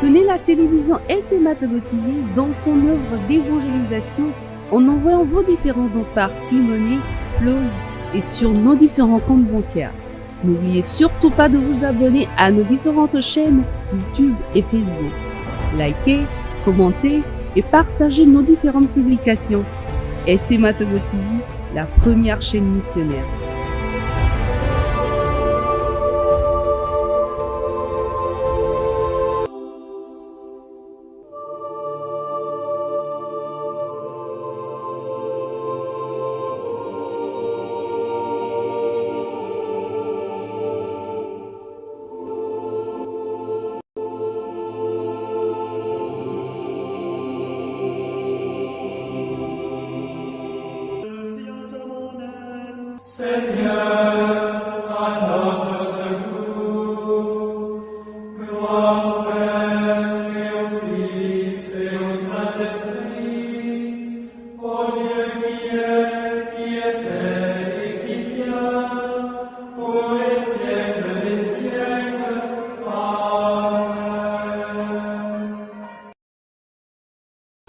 soutenez la télévision SMA Togo TV dans son œuvre d'évangélisation en envoyant vos différents dons par T-Money, Flows et sur nos différents comptes bancaires. N'oubliez surtout pas de vous abonner à nos différentes chaînes YouTube et Facebook. Likez, commentez et partagez nos différentes publications. SMA Togo TV, la première chaîne missionnaire.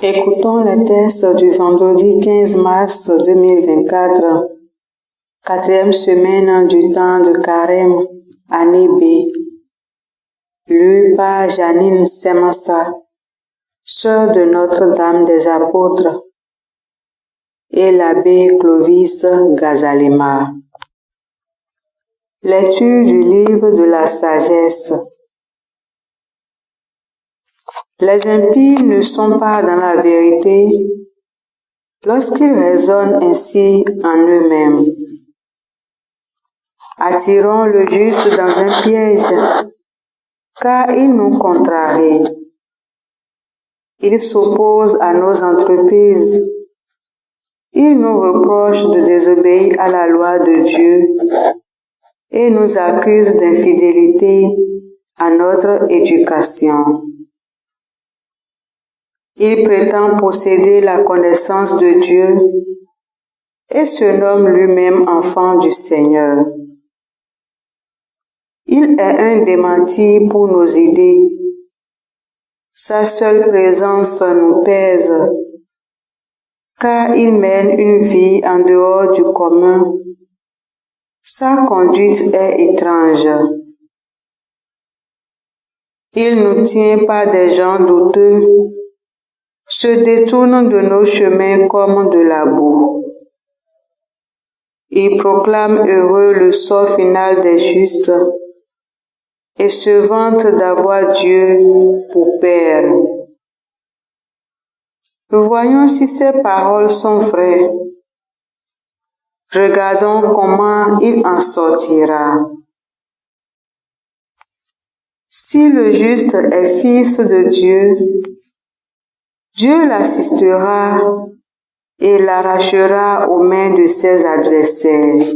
Écoutons les textes du vendredi 15 mars 2024, quatrième semaine du temps de Carême, année B, lu par Janine Semassa, sœur de Notre-Dame des Apôtres, et l'abbé Clovis Gazalema. Lecture du livre de la sagesse. Les impies ne sont pas dans la vérité lorsqu'ils raisonnent ainsi en eux-mêmes. Attirons le juste dans un piège, car il nous contrarie. Il s'oppose à nos entreprises. Il nous reproche de désobéir à la loi de Dieu et nous accuse d'infidélité à notre éducation. Il prétend posséder la connaissance de Dieu et se nomme lui-même enfant du Seigneur. Il est un démenti pour nos idées. Sa seule présence nous pèse, car il mène une vie en dehors du commun. Sa conduite est étrange. Il nous tient par des gens douteux, se détourne de nos chemins comme de la boue. Il proclame heureux le sort final des justes et se vante d'avoir Dieu pour Père. Voyons si ces paroles sont vraies. Regardons comment il en sortira. Si le juste est fils de Dieu, Dieu l'assistera et l'arrachera aux mains de ses adversaires.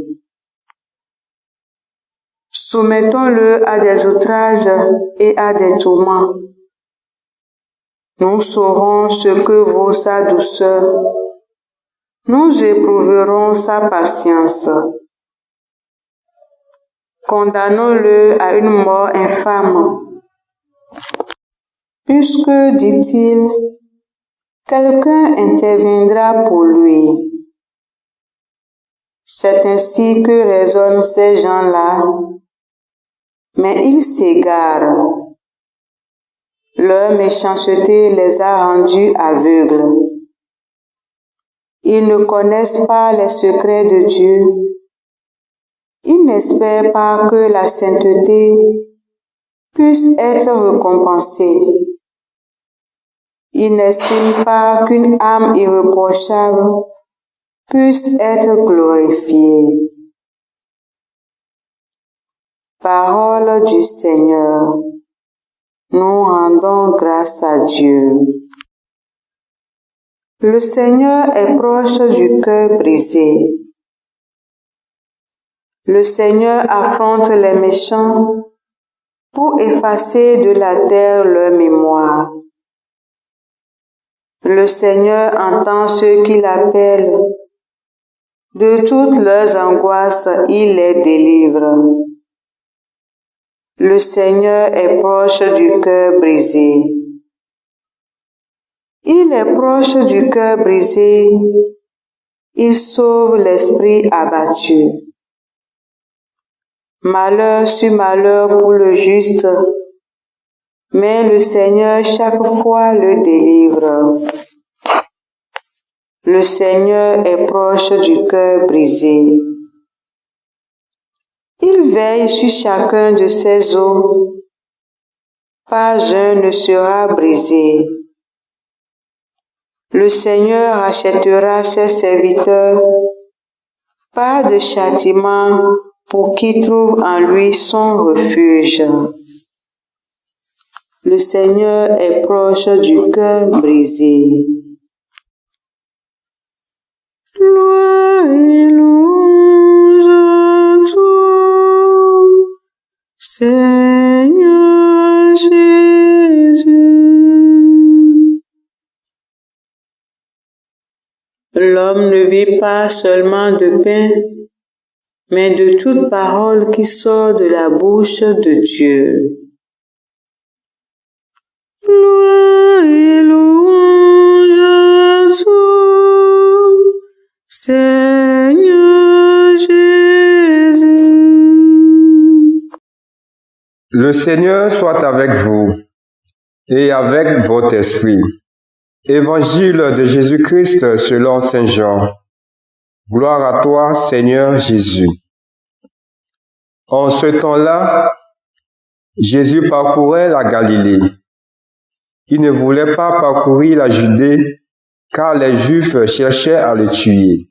Soumettons-le à des outrages et à des tourments. Nous saurons ce que vaut sa douceur. Nous éprouverons sa patience. Condamnons-le à une mort infâme. Puisque, dit-il, quelqu'un interviendra pour lui. C'est ainsi que raisonnent ces gens-là, mais ils s'égarent. Leur méchanceté les a rendus aveugles. Ils ne connaissent pas les secrets de Dieu. Ils n'espèrent pas que la sainteté puisse être récompensée. Ils n'estiment pas qu'une âme irréprochable puisse être glorifiée. Parole du Seigneur. Nous rendons grâce à Dieu. Le Seigneur est proche du cœur brisé. Le Seigneur affronte les méchants pour effacer de la terre leur mémoire. Le Seigneur entend ceux qui l'appellent. De toutes leurs angoisses, il les délivre. Le Seigneur est proche du cœur brisé. Il est proche du cœur brisé. Il sauve l'esprit abattu. Malheur sur malheur pour le juste, mais le Seigneur chaque fois le délivre. Le Seigneur est proche du cœur brisé. Il veille sur chacun de ses os. Pas un ne sera brisé. Le Seigneur rachètera ses serviteurs. Pas de châtiment pour qui trouve en lui son refuge. Le Seigneur est proche du cœur brisé. Gloire et louange à toi, Seigneur Jésus. L'homme ne vit pas seulement de pain, mais de toute parole qui sort de la bouche de Dieu. Gloire et louange à toi, Seigneur Jésus. Le Seigneur soit avec vous et avec votre esprit. Évangile de Jésus-Christ selon Saint Jean. Gloire à toi, Seigneur Jésus. En ce temps-là, Jésus parcourait la Galilée. Il ne voulait pas parcourir la Judée, car les Juifs cherchaient à le tuer.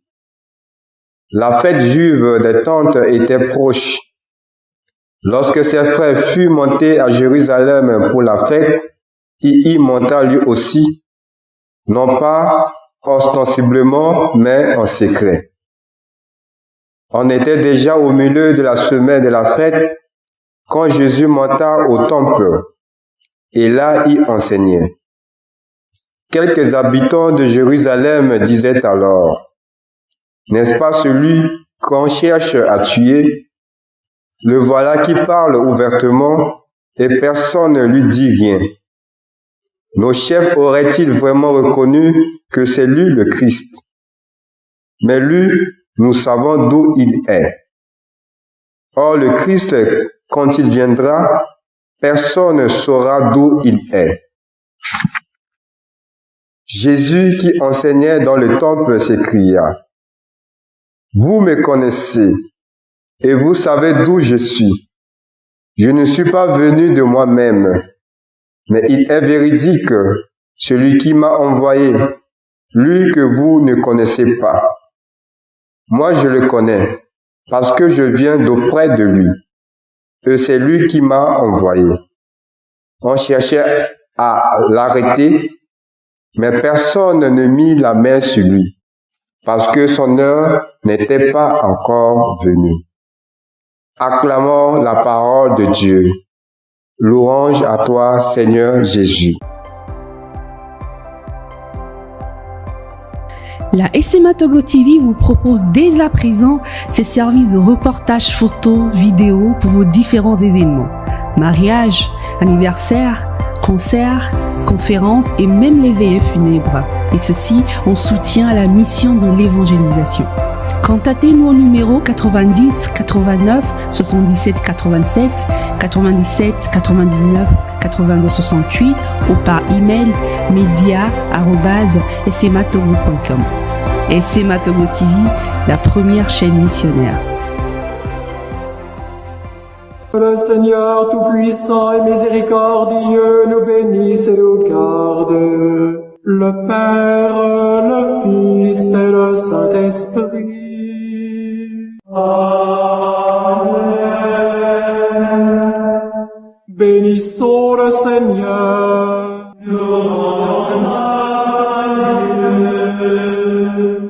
La fête juive des Tentes était proche. Lorsque ses frères furent montés à Jérusalem pour la fête, il y monta lui aussi, non pas ostensiblement, mais en secret. On était déjà au milieu de la semaine de la fête quand Jésus monta au temple, et là il enseignait. Quelques habitants de Jérusalem disaient alors, « N'est-ce pas celui qu'on cherche à tuer? Le voilà qui parle ouvertement et personne ne lui dit rien. Nos chefs auraient-ils vraiment reconnu que c'est lui le Christ? Mais lui, nous savons d'où il est. Or le Christ, quand il viendra, personne ne saura d'où il est. » Jésus qui enseignait dans le temple s'écria, « Vous me connaissez, et vous savez d'où je suis. Je ne suis pas venu de moi-même, mais il est véridique, celui qui m'a envoyé, lui que vous ne connaissez pas. Moi je le connais, parce que je viens d'auprès de lui, et c'est lui qui m'a envoyé. » On cherchait à l'arrêter, mais personne ne mit la main sur lui, parce que son heure n'était pas encore venue. Acclamons la parole de Dieu. Louange à toi, Seigneur Jésus. La SMA Togo TV vous propose dès à présent ses services de reportage photo, vidéo pour vos différents événements. Mariage, anniversaire, concerts, conférences et même les veillées funèbres. Et ceci en soutien à la mission de l'évangélisation. Contactez-nous au numéro 90 89 77 87 97 99 82 68 ou par email media@smatogo.com. SMA Togo TV, la première chaîne missionnaire. Le Seigneur Tout-Puissant et Miséricordieux nous bénisse et nous garde. Le Père, le Fils et le Saint-Esprit. Amen. Bénissons le Seigneur. Nous rendons grâce à Dieu.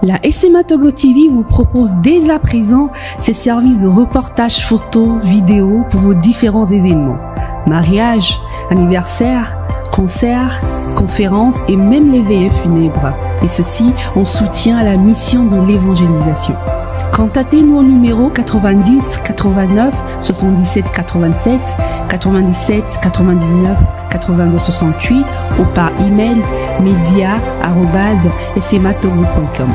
La SMA Togo TV vous propose dès à présent ses services de reportage photo, vidéo pour vos différents événements. Mariage, anniversaire, concerts, conférences et même les veillées funèbres. Et ceci en soutien à la mission de l'évangélisation. Contactez-nous au numéro 90 89 77 87 97 99 82 68 ou par email media@smatogo.com.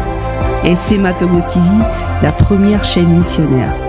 SMA Togo TV, la première chaîne missionnaire.